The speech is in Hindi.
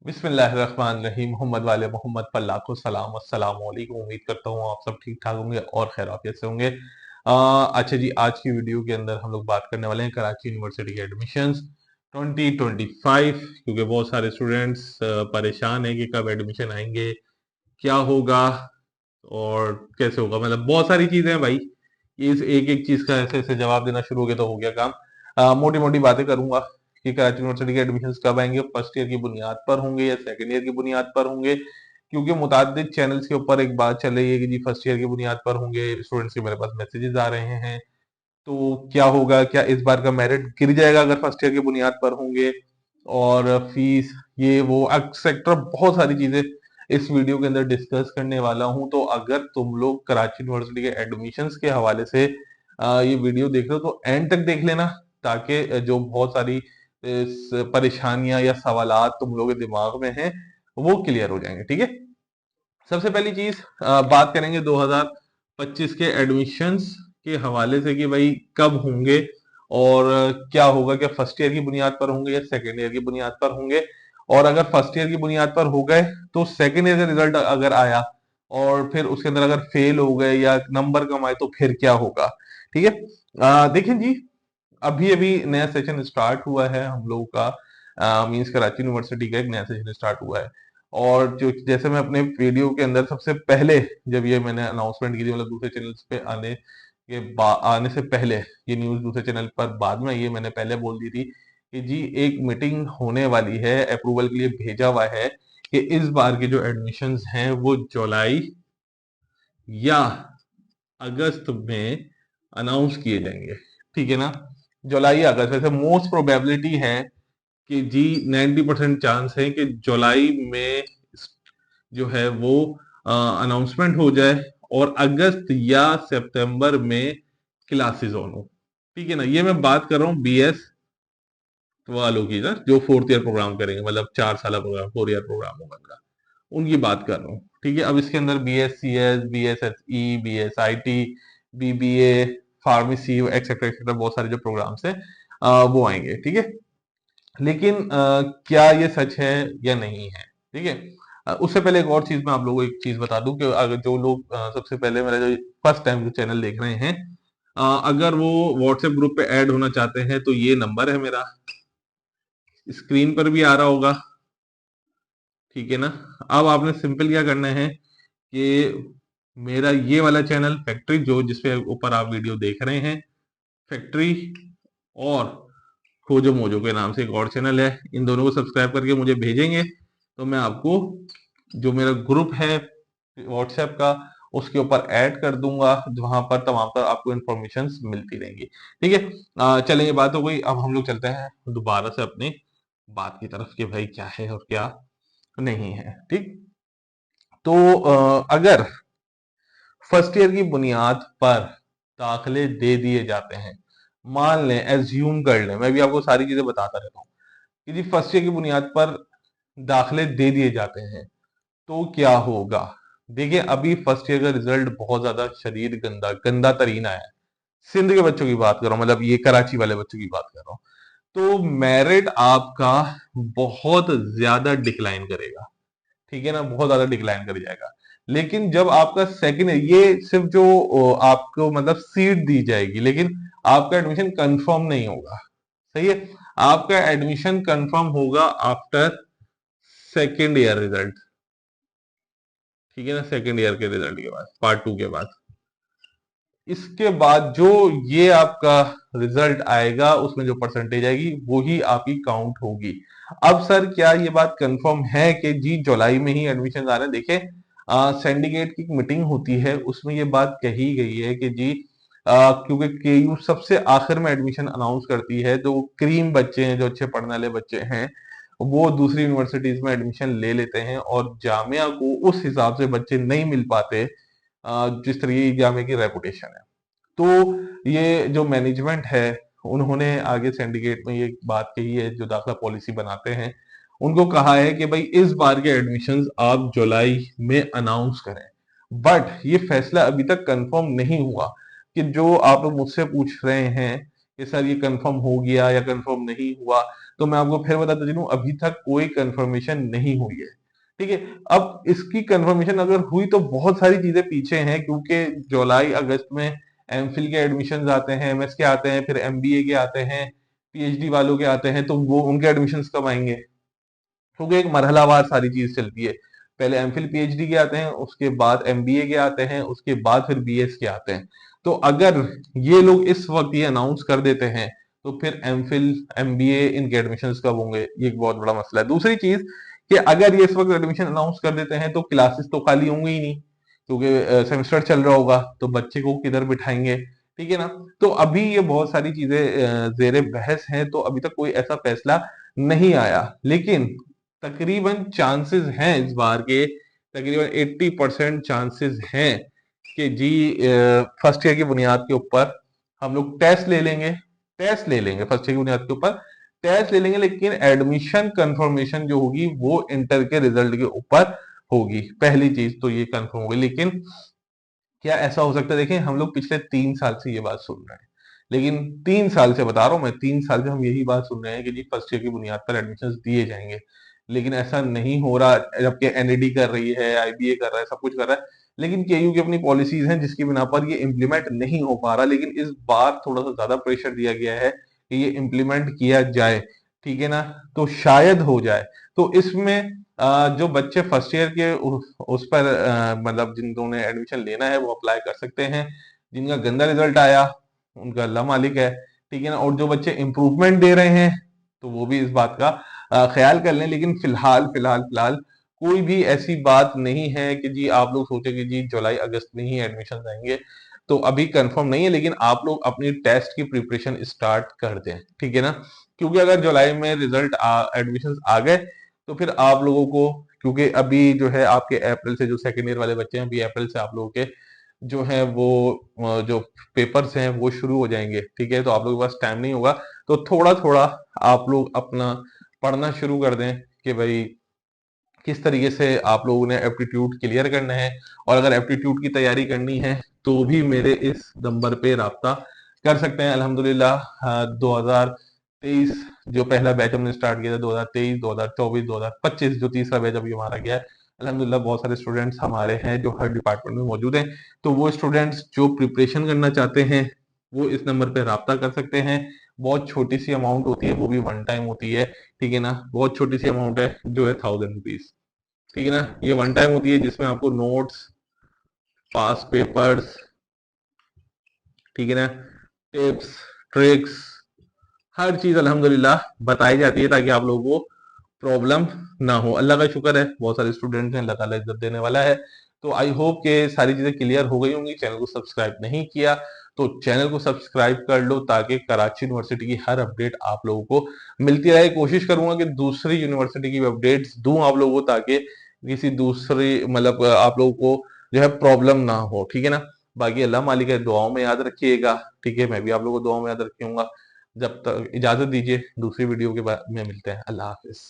बिस्मिल्लाहिर्रहमानिर्रहीम। मोहम्मद वाले मोहम्मद पर लाखों सलाम। अस्सलाम वालेकुम। उम्मीद करता हूँ आप सब ठीक ठाक होंगे और खैर आफियत से होंगे। अच्छा जी, आज की वीडियो के अंदर हम लोग बात करने वाले हैं कराची यूनिवर्सिटी के एडमिशंस 2025, क्योंकि बहुत सारे स्टूडेंट्स परेशान हैं कि कब एडमिशन आएंगे, क्या होगा और कैसे होगा। मतलब बहुत सारी चीजें हैं भाई। ये इस एक एक चीज का ऐसे ऐसे जवाब देना शुरू हो गया तो हो गया काम। मोटी मोटी बातें करूंगा कि कराची यूनिवर्सिटी के एडमिशन कब आएंगे, फर्स्ट ईयर की बुनियाद पर होंगे या सेकंड ईयर की बुनियाद पर होंगे, क्योंकि मुताबिक चैनल्स के ऊपर एक बात चल रही है कि जी फर्स्ट ईयर की बुनियाद पर होंगे। स्टूडेंट्स के मेरे पास मैसेजेस आ रहे हैं। तो क्या होगा, क्या इस बार का मेरिट गिर जाएगा अगर फर्स्ट ईयर की बुनियाद पर होंगे? और फीस, ये वो एक्सेट्रा बहुत सारी चीजें इस वीडियो के अंदर डिस्कस करने वाला हूं। तो अगर तुम लोग कराची यूनिवर्सिटी के एडमिशन्स के हवाले से ये वीडियो देख रहे हो तो एंड तक देख लेना, ताकि जो बहुत सारी परेशानियां या सवालात तुम लोगों के दिमाग में हैं वो क्लियर हो जाएंगे। ठीक है, सबसे पहली चीज बात करेंगे 2025 के एडमिशन्स के हवाले से कि भाई कब होंगे और क्या होगा। क्या फर्स्ट ईयर की बुनियाद पर होंगे या सेकेंड ईयर की बुनियाद पर होंगे? और अगर फर्स्ट ईयर की बुनियाद पर हो गए तो सेकेंड ईयर का रिजल्ट अगर आया और फिर उसके अंदर अगर फेल हो गए या नंबर कम आए तो फिर क्या होगा? ठीक है, देखिए जी, अभी अभी नया सेशन स्टार्ट हुआ है हम लोगों का। मींस कराची यूनिवर्सिटी का एक नया सेशन स्टार्ट हुआ है। और जो जैसे मैं अपने वीडियो के अंदर सबसे पहले जब ये मैंने अनाउंसमेंट की थी, मतलब दूसरे चैनल्स पे आने से पहले, ये न्यूज दूसरे चैनल पर बाद में ये मैंने पहले बोल दी थी कि जी एक मीटिंग होने वाली है, अप्रूवल के लिए भेजा हुआ है कि इस बार के जो एडमिशन्स हैं वो जुलाई या अगस्त में अनाउंस किए जाएंगे। ठीक है ना, जुलाई या अगस्त। वैसे मोस्ट प्रोबेबिलिटी है कि जी 90% चांस है कि जुलाई में जो है वो अनाउंसमेंट हो जाए और अगस्त या सितंबर में क्लासेस ऑन हो। ठीक है ना, ये मैं बात कर रहा हूँ बीएस वालों की ना, जो फोर्थ ईयर प्रोग्राम करेंगे, मतलब 4 साल प्रोग्राम, 4 ईयर प्रोग्राम होगा उनका, उनकी बात कर रहा हूँ। ठीक है, अब इसके अंदर B S C S, B S S E, B S I T, B B A, pharmacy etcetera etcetera बहुत सारे जो प्रोग्राम्स हैं वो आएंगे। ठीक है, लेकिन क्या ये सच है या नहीं है? ठीक है, उससे पहले एक और चीज मैं आप लोगों को एक चीज बता दूं कि अगर जो लोग सबसे पहले मेरा जो फर्स्ट टाइम जो चैनल देख रहे हैं, अगर वो व्हाट्सएप ग्रुप पे ऐड होना चाहते हैं तो ये नंबर है मेरा, स्क्रीन पर भी आ रहा होगा। ठीक है ना, अब आपने सिंपल क्या करना है कि मेरा ये वाला चैनल फैक्ट्री, जो जिसपे ऊपर आप वीडियो देख रहे हैं, फैक्ट्री, और खोजो मोजो के नाम से एक और चैनल है, इन दोनों को सब्सक्राइब करके मुझे भेजेंगे तो मैं आपको जो मेरा ग्रुप है व्हाट्सएप का उसके ऊपर ऐड कर दूंगा, वहां पर तमाम पर आपको इन्फॉर्मेशन मिलती रहेंगी। ठीक है, चलें, ये बात हो गई। अब हम लोग चलते हैं दोबारा से अपनी बात की तरफ कि भाई क्या है और क्या नहीं है। ठीक, तो अगर फर्स्ट ईयर की बुनियाद पर दाखिले दे दिए जाते हैं, मान लें, एज्यूम कर लें, मैं भी आपको सारी चीजें बताता रहता हूँ कि जी फर्स्ट ईयर की बुनियाद पर दाखिले दे दिए जाते हैं तो क्या होगा। देखिए, अभी फर्स्ट ईयर का रिजल्ट बहुत ज्यादा शदीद गंदा गंदा तरीन आया है। सिंध के बच्चों की बात कर रहा हूँ, मतलब ये कराची वाले बच्चों की बात कर रहा हूँ। तो मेरिट आपका बहुत ज्यादा डिक्लाइन करेगा। ठीक है ना, बहुत ज्यादा डिक्लाइन कर जाएगा। लेकिन जब आपका सेकंड, ये सिर्फ जो आपको मतलब सीट दी जाएगी, लेकिन आपका एडमिशन कंफर्म नहीं होगा। सही है, आपका एडमिशन कंफर्म होगा आफ्टर सेकेंड ईयर रिजल्ट। ठीक है ना, सेकेंड ईयर के रिजल्ट के बाद, पार्ट 2 के बाद, इसके बाद जो ये आपका रिजल्ट आएगा उसमें जो परसेंटेज आएगी वही आपकी काउंट होगी। अब सर क्या ये बात कंफर्म है कि जी जुलाई में ही एडमिशन आ रहे हैं? देखिए, सिंडिकेट की मीटिंग होती है, उसमें ये बात कही गई है कि जी क्योंकि केयू सबसे आखिर में एडमिशन अनाउंस करती है, तो क्रीम बच्चे हैं, जो अच्छे पढ़ने वाले बच्चे हैं, वो दूसरी यूनिवर्सिटीज में एडमिशन ले लेते हैं और जामिया को उस हिसाब से बच्चे नहीं मिल पाते जिस तरीके की जामिया की रेपुटेशन है। तो ये जो मैनेजमेंट है, उन्होंने आगे सिंडिकेट में ये बात कही है, जो दाखिला पॉलिसी बनाते हैं, उनको कहा है कि भाई इस बार के एडमिशन्स आप जुलाई में अनाउंस करें। बट ये फैसला अभी तक कंफर्म नहीं हुआ कि जो आप लोग मुझसे पूछ रहे हैं कि सर ये कंफर्म हो गया या कंफर्म नहीं हुआ। तो मैं आपको फिर बताता चलूं, अभी तक कोई कंफर्मेशन नहीं हुई है। ठीक है, अब इसकी कंफर्मेशन अगर हुई तो बहुत सारी चीजें पीछे हैं, क्योंकि जुलाई अगस्त में एमफिल के एडमिशन आते हैं, एमएस के आते हैं, फिर एमबीए के आते हैं, पीएचडी वालों के आते हैं, तो वो उनके एडमिशन कब आएंगे, क्योंकि एक मरहलावार सारी चीज चलती है। पहले एमफिल पीएचडी के आते हैं, उसके बाद एमबीए के आते हैं, उसके बाद फिर बीएस के आते हैं। तो अगर ये लोग इस वक्त ये अनाउंस कर देते हैं तो फिर एमफिल एमबीए इनके एडमिशन कब होंगे, ये एक बहुत बड़ा मसला है। दूसरी चीज कि अगर ये इस वक्त एडमिशन अनाउंस कर देते हैं तो क्लासेस तो खाली होंगी ही नहीं, क्योंकि सेमेस्टर चल रहा होगा, तो बच्चे को किधर बिठाएंगे, ठीक है ना। तो अभी ये बहुत सारी चीजें जेरे बहस हैं, तो अभी तक कोई ऐसा फैसला नहीं आया, लेकिन तकरीबन चांसेस हैं इस बार के, तकरीबन 80% चांसेस हैं कि जी फर्स्ट ईयर की बुनियाद के ऊपर हम लोग टेस्ट ले लेंगे, फर्स्ट ईयर की बुनियाद के ऊपर टेस्ट ले लेंगे, लेकिन एडमिशन कंफर्मेशन जो होगी वो इंटर के रिजल्ट के ऊपर होगी। पहली चीज तो ये कंफर्म होगी। लेकिन क्या ऐसा हो सकता है, देखिए हम लोग पिछले 3 साल से ये बात सुन रहे हैं, लेकिन 3 साल से बता रहा हूं मैं, 3 साल से हम यही बात सुन रहे हैं कि जी फर्स्ट ईयर की बुनियाद पर एडमिशन दिए जाएंगे, लेकिन ऐसा नहीं हो रहा। जबकि एनईडी कर रही है, आईबीए कर रहा है, सब कुछ कर रहा है, लेकिन केयू की अपनी पॉलिसीज हैं जिसकी बिना पर ये इम्प्लीमेंट नहीं हो पा रहा। लेकिन इस बार थोड़ा सा ज्यादा प्रेशर दिया गया है कि ये इम्प्लीमेंट किया जाए, ठीक है ना, तो शायद हो जाए। तो इसमें जो बच्चे फर्स्ट ईयर के उस पर मतलब जिनको ने एडमिशन लेना है वो अप्लाई कर सकते हैं। जिनका गंदा रिजल्ट आया उनका अल्लाह मालिक है, ठीक है ना। और जो बच्चे इम्प्रूवमेंट दे रहे हैं तो वो भी इस बात का ख्याल कर लें। लेकिन फिलहाल फिलहाल फिलहाल कोई भी ऐसी बात नहीं है कि जी आप लोग सोचे कि जी जुलाई अगस्त में ही एडमिशन आएंगे, तो अभी कंफर्म नहीं है। लेकिन आप लोग अपनी टेस्ट की प्रिपरेशन स्टार्ट कर दें, ठीक है ना, क्योंकि अगर जुलाई में रिजल्ट एडमिशन आ गए तो फिर आप लोगों को, क्योंकि अभी जो है आपके अप्रैल से जो सेकेंड ईयर वाले बच्चे हैं, अभी अप्रैल से आप लोगों के जो है वो जो पेपर्स हैं वो शुरू हो जाएंगे, ठीक है। तो आप लोगों के पास टाइम नहीं होगा, तो थोड़ा थोड़ा आप लोग अपना पढ़ना शुरू कर दें कि भाई किस तरीके से आप लोगों ने एप्टीट्यूड क्लियर करना है। और अगर एप्टीट्यूड की तैयारी करनी है तो भी मेरे इस नंबर पे राब्ता कर सकते हैं। अल्हम्दुलिल्लाह 2023 जो पहला बैच हमने स्टार्ट किया था, 2023, 2024, 2025 जो तीसरा बैच अभी हमारा गया है, अल्हम्दुलिल्लाह बहुत सारे स्टूडेंट्स हमारे हैं जो हर डिपार्टमेंट में मौजूद हैं। तो वो स्टूडेंट्स जो प्रिपरेशन करना चाहते हैं वो इस नंबर पे राब्ता कर सकते हैं। बहुत छोटी सी अमाउंट होती है, वो भी वन टाइम होती है, ठीक है ना। बहुत छोटी सी अमाउंट है जो है 1000 रुपीज, ठीक है ना। ये वन टाइम होती है जिसमें आपको नोट्स, पास पेपर्स, ठीक है ना, टिप्स, ट्रिक्स, हर चीज अल्हम्दुलिल्लाह बताई जाती है ताकि आप लोगों को प्रॉब्लम ना हो। अल्लाह का शुक्र है बहुत सारे स्टूडेंट्स हैं, अल्लाह ताला इज्जत देने वाला है। तो आई होप कि सारी चीजें क्लियर हो गई होंगी। चैनल को सब्सक्राइब नहीं किया तो चैनल को सब्सक्राइब कर लो ताकि कराची यूनिवर्सिटी की हर अपडेट आप लोगों को मिलती रहे। कोशिश करूंगा कि दूसरी यूनिवर्सिटी की अपडेट्स दूं आप लोगों को, ताकि किसी दूसरी मतलब आप लोगों को जो है प्रॉब्लम ना हो, ठीक है ना। बाकी अल्लाह मालिक है, दुआओं में याद रखिएगा, ठीक है। मैं भी आप लोगों को दुआओं में याद रखूंगा। जब तक इजाजत दीजिए, दूसरी वीडियो के बाद में मिलते हैं। अल्लाह हाफिज।